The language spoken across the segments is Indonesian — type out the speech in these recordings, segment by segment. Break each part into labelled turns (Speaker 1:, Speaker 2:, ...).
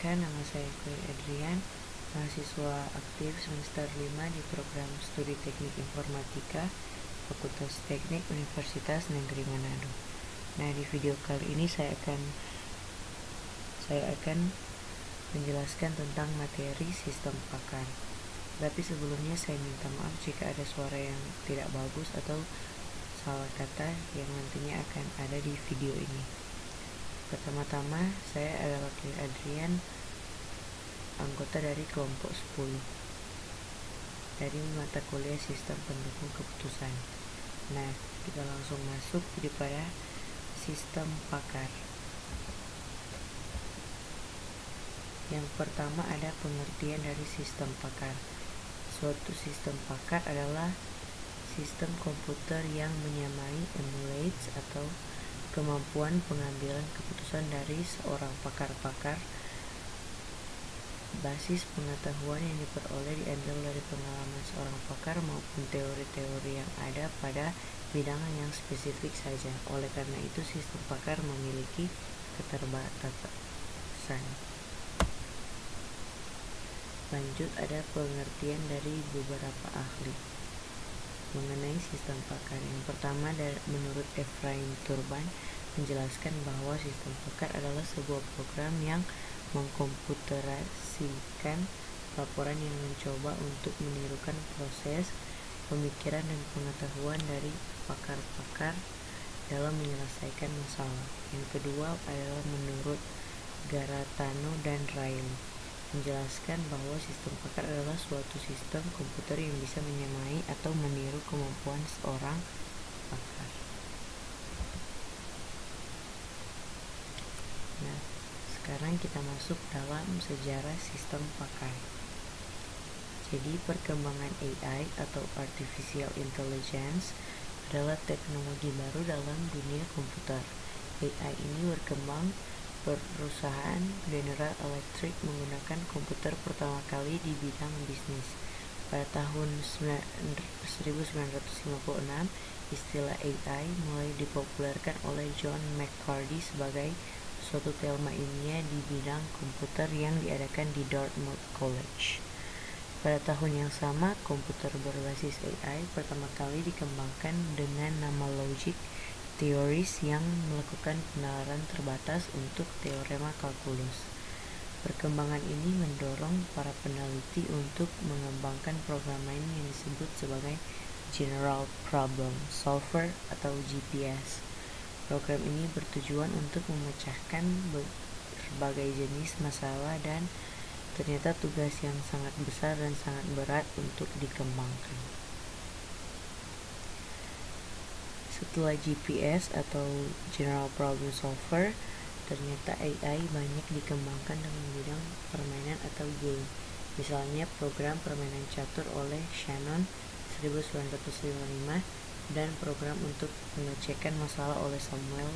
Speaker 1: Perkenalkan, nama saya Chloe Adrian, mahasiswa aktif semester 5 di program Studi Teknik Informatika, Fakultas Teknik Universitas Negeri Manado. Nah, di video kali ini saya akan menjelaskan tentang materi sistem pakar. Tapi sebelumnya saya minta maaf jika ada suara yang tidak bagus atau salah kata yang nantinya akan ada di video ini. Pertama-tama, saya adalah Chloe Adrian, anggota dari kelompok 10 dari mata kuliah Sistem Pendukung Keputusan. Nah, kita langsung masuk pada sistem pakar. Yang pertama ada pengertian dari sistem pakar. Suatu sistem pakar adalah sistem komputer yang menyamai emulates atau kemampuan pengambilan keputusan dari seorang pakar-pakar. Basis pengetahuan yang diperoleh diambil dari pengalaman seorang pakar maupun teori-teori yang ada pada bidang yang spesifik saja. Oleh karena itu, sistem pakar memiliki keterbatasan. Lanjut, ada pengertian dari beberapa ahli mengenai sistem pakar. Yang pertama, menurut Efraim Turban, menjelaskan bahwa sistem pakar adalah sebuah program yang mengkomputerasikan laporan yang mencoba untuk menirukan proses pemikiran dan pengetahuan dari pakar-pakar dalam menyelesaikan masalah. Yang kedua adalah menurut Garatano dan Riley, menjelaskan bahwa sistem pakar adalah suatu sistem komputer yang bisa menyamai atau meniru kemampuan seorang pakar. Nah, sekarang kita masuk dalam sejarah sistem pakar. Jadi, perkembangan AI atau Artificial Intelligence adalah teknologi baru dalam dunia komputer. AI ini berkembang. Perusahaan General Electric menggunakan komputer pertama kali di bidang bisnis. Pada tahun 1956, istilah AI mulai dipopulerkan oleh John McCarthy sebagai suatu tema ilmiah di bidang komputer yang diadakan di Dartmouth College. Pada tahun yang sama, komputer berbasis AI pertama kali dikembangkan dengan nama Logic Theories yang melakukan penalaran terbatas untuk teorema kalkulus. Perkembangan ini mendorong para peneliti untuk mengembangkan program lain yang disebut sebagai General Problem Solver atau GPS. Program ini bertujuan untuk memecahkan berbagai jenis masalah dan ternyata tugas yang sangat besar dan sangat berat untuk dikembangkan. Setelah GPS atau General Problem Solver, ternyata AI banyak dikembangkan dalam bidang permainan atau game. Misalnya program permainan catur oleh Shannon 1955 dan program untuk menyelesaikan masalah oleh Samuel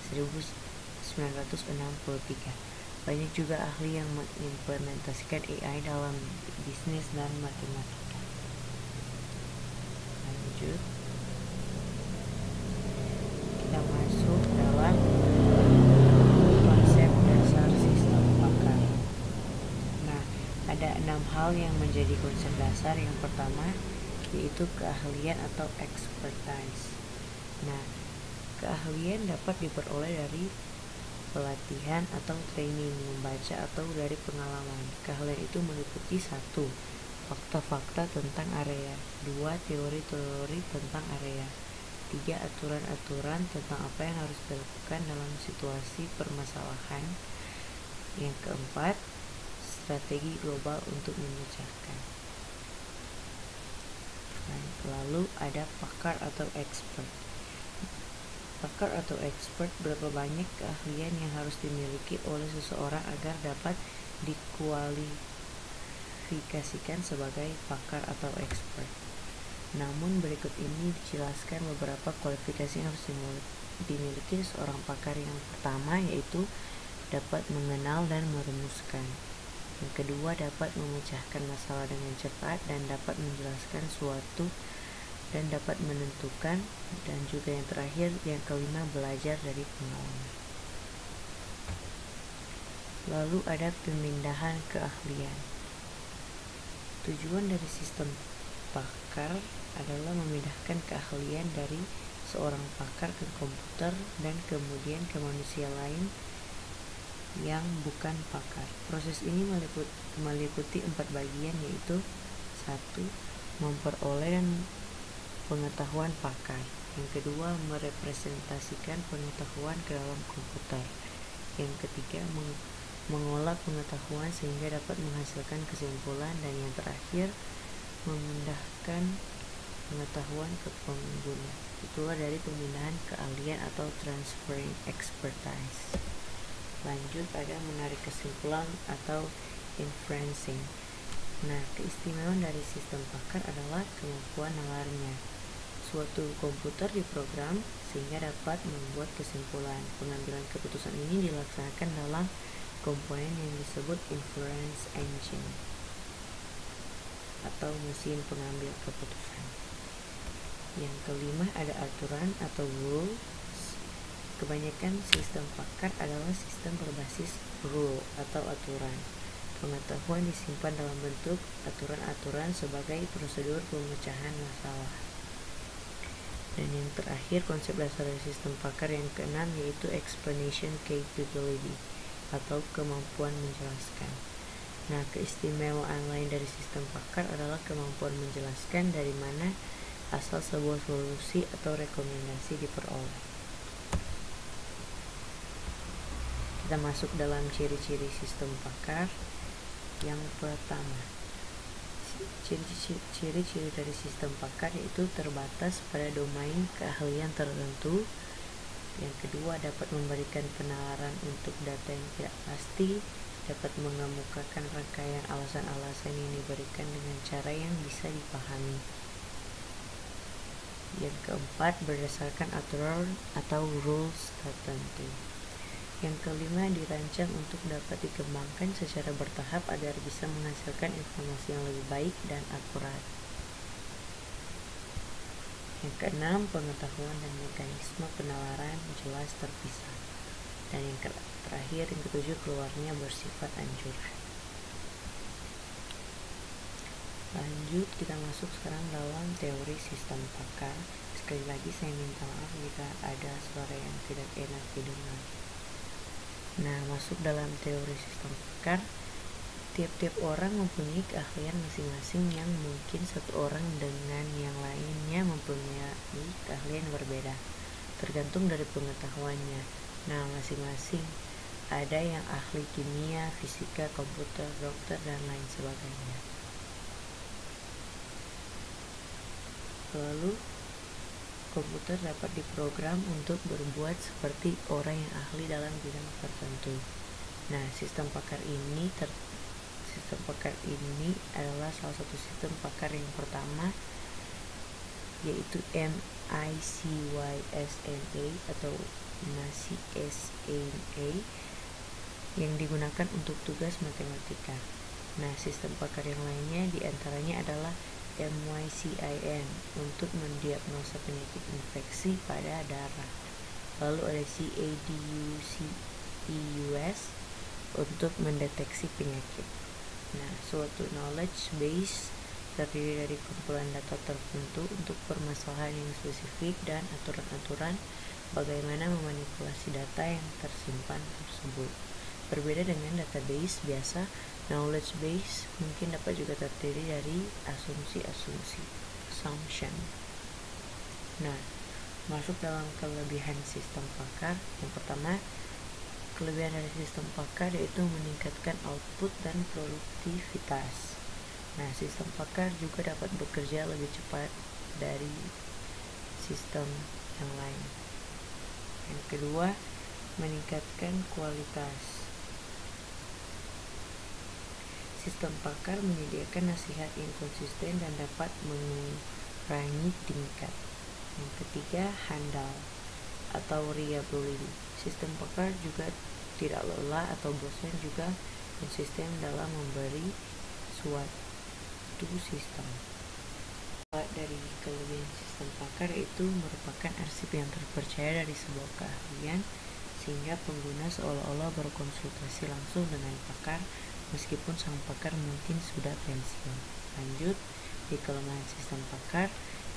Speaker 1: 1963. Banyak juga ahli yang mengimplementasikan AI dalam bisnis dan matematika. Lanjut, kita masuk dalam konsep dasar sistem pakar. Nah, ada 6 hal yang menjadi konsep dasar. Yang pertama yaitu keahlian atau expertise. Nah, keahlian dapat diperoleh dari pelatihan atau training, membaca atau dari pengalaman. Keahlian itu meliputi 1. Fakta-fakta tentang area. 2. Teori-teori tentang area. 3. Aturan-aturan tentang apa yang harus dilakukan dalam situasi permasalahan. Yang keempat, strategi global untuk memecahkan. Lalu ada pakar atau expert. Pakar atau expert, berapa banyak keahlian yang harus dimiliki oleh seseorang agar dapat dikualifikasikan sebagai pakar atau expert. Namun berikut ini dijelaskan beberapa kualifikasi yang harus dimiliki seorang pakar. Yang pertama yaitu dapat mengenal dan merumuskan. Yang kedua, dapat memecahkan masalah dengan cepat dan dapat menjelaskan suatu dan dapat menentukan. Dan juga yang terakhir, yang kelima, belajar dari pengalaman. Lalu ada pemindahan keahlian. Tujuan dari sistem pakar adalah memindahkan keahlian dari seorang pakar ke komputer dan kemudian ke manusia lain yang bukan pakar. Proses ini meliputi 4 bagian, yaitu 1. Memperoleh pengetahuan pakar. Yang kedua, merepresentasikan pengetahuan ke dalam komputer. Yang ketiga, mengolah pengetahuan sehingga dapat menghasilkan kesimpulan. Dan yang terakhir, memindahkan pengetahuan ke pengguna. Itulah dari pemindahan keahlian atau transferring expertise. Lanjut, ada menarik kesimpulan atau inferencing. Nah, keistimewaan dari sistem pakar adalah kemampuan nalarnya. Suatu komputer diprogram sehingga dapat membuat kesimpulan. Pengambilan keputusan ini dilaksanakan dalam komponen yang disebut inference engine atau mesin pengambil keputusan. Yang kelima, ada aturan atau rules. Kebanyakan sistem pakar adalah sistem berbasis rule atau aturan. Pengetahuan disimpan dalam bentuk aturan-aturan sebagai prosedur pemecahan masalah. Dan yang terakhir, konsep dasar dari sistem pakar yang keenam yaitu explanation capability atau kemampuan menjelaskan. Nah, keistimewaan lain dari sistem pakar adalah kemampuan menjelaskan dari mana asal sebuah solusi atau rekomendasi diperoleh. Kita masuk dalam ciri-ciri sistem pakar. Yang pertama, ciri-ciri dari sistem pakar yaitu terbatas pada domain keahlian tertentu. Yang kedua, dapat memberikan penalaran untuk data yang tidak pasti, dapat mengemukakan rangkaian alasan-alasan yang diberikan dengan cara yang bisa dipahami. Yang keempat, berdasarkan aturan atau rules tertentu. Yang kelima, dirancang untuk dapat dikembangkan secara bertahap agar bisa menghasilkan informasi yang lebih baik dan akurat. Yang keenam, pengetahuan dan mekanisme penalaran jelas terpisah. Dan yang terakhir, yang ketujuh, keluarnya bersifat anjuran. Lanjut, kita masuk sekarang dalam teori sistem pakar. Sekali lagi saya minta maaf jika ada suara yang tidak enak didengar. Nah, masuk dalam teori sistem pakar, tiap-tiap orang mempunyai keahlian masing-masing yang mungkin satu orang dengan yang lainnya mempunyai keahlian berbeda, tergantung dari pengetahuannya. Nah, masing-masing ada yang ahli kimia, fisika, komputer, dokter, dan lain sebagainya. Lalu, komputer dapat diprogram untuk berbuat seperti orang yang ahli dalam bidang tertentu. Nah, sistem pakar ini adalah salah satu sistem pakar yang pertama, yaitu MICYSNA atau MACSNA yang digunakan untuk tugas matematika. Nah, sistem pakar yang lainnya diantaranya adalah MYCIN untuk mendiagnosa penyakit infeksi pada darah. Lalu ada CADUCEUS untuk mendeteksi penyakit. Nah, suatu knowledge base terdiri dari kumpulan data tertentu untuk permasalahan yang spesifik dan aturan-aturan bagaimana memanipulasi data yang tersimpan tersebut. Berbeda dengan database biasa, knowledge base mungkin dapat juga terdiri dari asumsi-asumsi, assumption. Nah, masuk dalam kelebihan sistem pakar. Yang pertama, kelebihan dari sistem pakar yaitu meningkatkan output dan produktivitas. Nah, sistem pakar juga dapat bekerja lebih cepat dari sistem yang lain. Yang kedua, meningkatkan kualitas. Sistem pakar menyediakan nasihat yang konsisten dan dapat mengurangi tingkat. Yang ketiga, handal atau reliability. Sistem pakar juga tidak lelah atau bosan, juga konsisten dalam memberi suatu sistem. Dari kelebihan sistem pakar itu merupakan arsip yang terpercaya dari sebuah keahlian. sehingga pengguna seolah-olah berkonsultasi langsung dengan pakar meskipun sang pakar mungkin sudah pensiun. Lanjut, di kelemahan sistem pakar,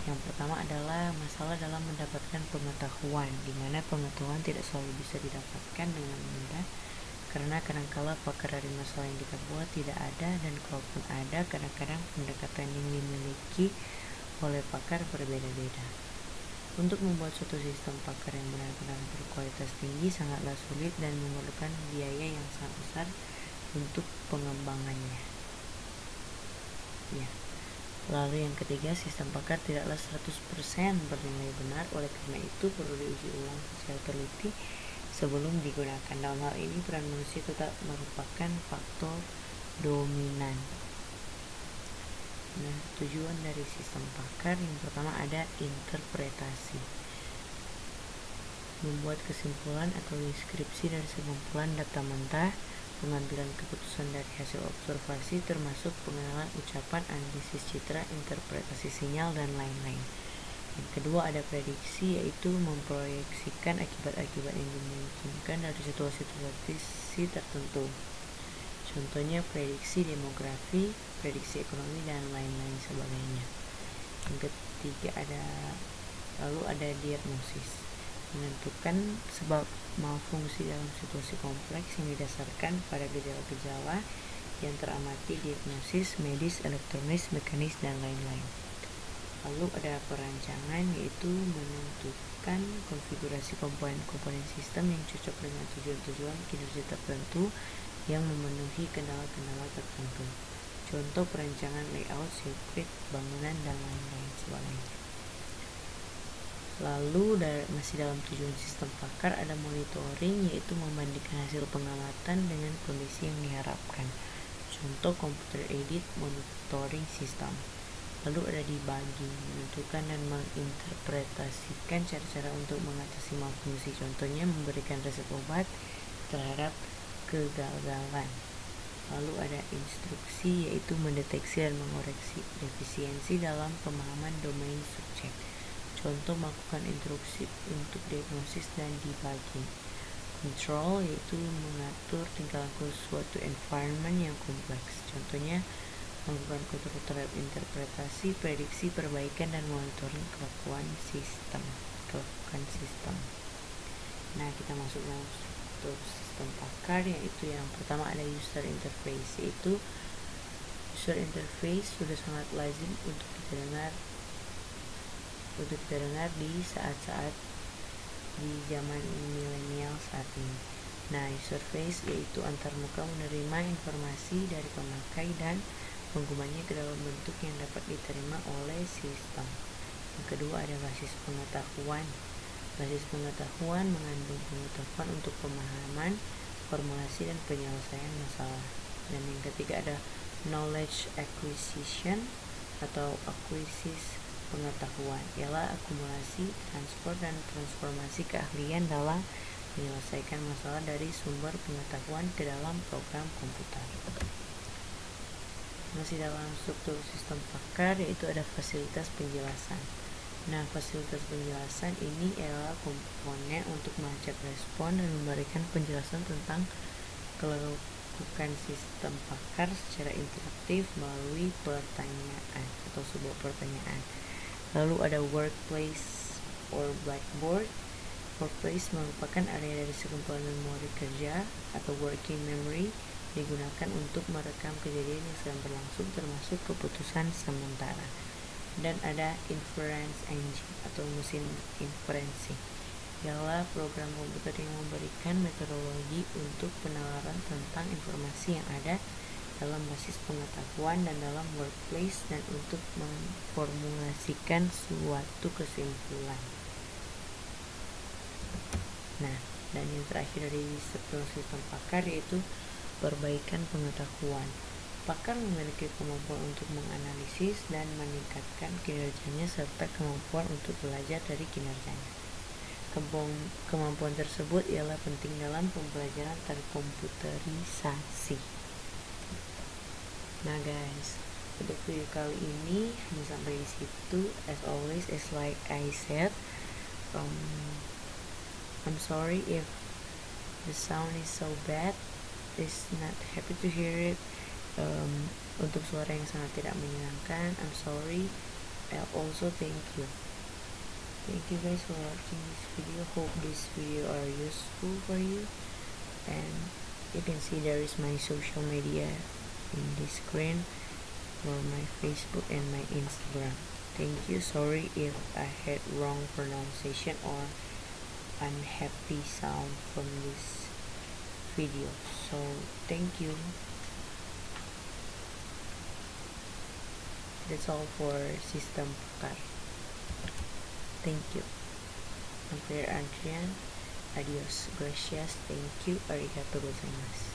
Speaker 1: yang pertama adalah masalah dalam mendapatkan pengetahuan, di mana pengetahuan tidak selalu bisa didapatkan dengan mudah karena kadangkala pakar dari masalah yang kita buat tidak ada, dan kalaupun ada, kadang-kadang pendekatan yang dimiliki oleh pakar berbeda-beda. Untuk membuat suatu sistem pakar yang benar-benar berkualitas tinggi sangatlah sulit dan memerlukan biaya yang sangat besar untuk pengembangannya. Ya. Lalu yang ketiga, sistem pakar tidaklah 100% bernilai benar, oleh karena itu perlu diuji ulang secara teliti sebelum digunakan. Dalam hal ini peran manusia tetap merupakan faktor dominan. Nah, tujuan dari sistem pakar yang pertama ada interpretasi. Membuat kesimpulan atau deskripsi dari sekumpulan data mentah, pengambilan keputusan dari hasil observasi termasuk pengenalan ucapan, analisis citra, interpretasi sinyal, dan lain-lain. Yang kedua ada prediksi, yaitu memproyeksikan akibat-akibat yang dimungkinkan dari situasi tertentu. Contohnya prediksi demografi, prediksi ekonomi, dan lain-lain sebagainya. Yang ketiga lalu ada diagnosis, menentukan sebab malfungsi dalam situasi kompleks yang didasarkan pada gejala-gejala yang teramati, diagnosis medis, elektronis, mekanis, dan lain-lain. Lalu ada perancangan, yaitu menentukan konfigurasi komponen-komponen sistem yang cocok dengan tujuan-tujuan kinerja tertentu yang memenuhi kendala-kendala tertentu. Contoh perancangan layout, sirkuit, bangunan, dan lain-lain sebagainya. Lalu masih dalam tujuan sistem pakar ada monitoring, yaitu membandingkan hasil pengamatan dengan kondisi yang diharapkan. Contoh computer aided monitoring system. Lalu ada debugging, menentukan dan menginterpretasikan cara-cara untuk mengatasi malfungsi. Contohnya memberikan resep obat terhadap kegagalan. Lalu ada instruksi, yaitu mendeteksi dan mengoreksi defisiensi dalam pemahaman domain subjek. Contoh melakukan instruksi untuk diagnosis dan debugging. Control, yaitu mengatur tingkah laku suatu environment yang kompleks. Contohnya melakukan kontrol terhadap interpretasi, prediksi, perbaikan, dan monitoring kelakuan sistem. Nah, kita masuk dalam struktur sistem pakar, yaitu yang pertama ada user interface, yaitu user interface sudah sangat lazim untuk kita dengar di saat-saat di zaman milenial saat ini. Nah, user face yaitu antarmuka menerima informasi dari pemakai dan menggumanya ke dalam bentuk yang dapat diterima oleh sistem. Yang kedua ada basis pengetahuan. Basis pengetahuan mengandung pengetahuan untuk pemahaman, formulasi, dan penyelesaian masalah. Dan yang ketiga ada knowledge acquisition atau akuisis pengetahuan, ialah akumulasi, transport, dan transformasi keahlian dalam menyelesaikan masalah dari sumber pengetahuan ke dalam program komputer. Masih dalam struktur sistem pakar, yaitu ada fasilitas penjelasan. Nah, fasilitas penjelasan ini ialah komponen untuk melacak respon dan memberikan penjelasan tentang kelakukan sistem pakar secara interaktif melalui pertanyaan atau sebuah pertanyaan. Lalu ada workplace or blackboard. Workplace merupakan area dari sekumpulan memori kerja atau working memory, digunakan untuk merekam kejadian yang sedang berlangsung termasuk keputusan sementara. Dan ada inference engine atau mesin inferensi, ialah program komputer yang memberikan metodologi untuk penalaran tentang informasi yang ada dalam basis pengetahuan dan dalam workplace dan untuk memformulasikan suatu kesimpulan. Nah, dan yang terakhir dari struktur sistem pakar yaitu perbaikan pengetahuan. Pakar memiliki kemampuan untuk menganalisis dan meningkatkan kinerjanya serta kemampuan untuk belajar dari kinerjanya. Kemampuan tersebut ialah penting dalam pembelajaran terkomputerisasi. Nah guys, untuk video kali ini hanya sampai di situ. As always, as like I said, I'm sorry if the sound is so bad, is not happy to hear it. Untuk suara yang sangat tidak menyenangkan, I'm sorry. Also thank you guys for watching this video. Hope this video are useful for you, and you can see there is my social media in this screen, for my Facebook and my Instagram. Thank you. Sorry if I had wrong pronunciation or unhappy sound from this video. So thank you. That's all for System Pakar. Thank you. I'm Claire Adrian. Adios. Gracias. Thank you. Arigatou gozaimasu.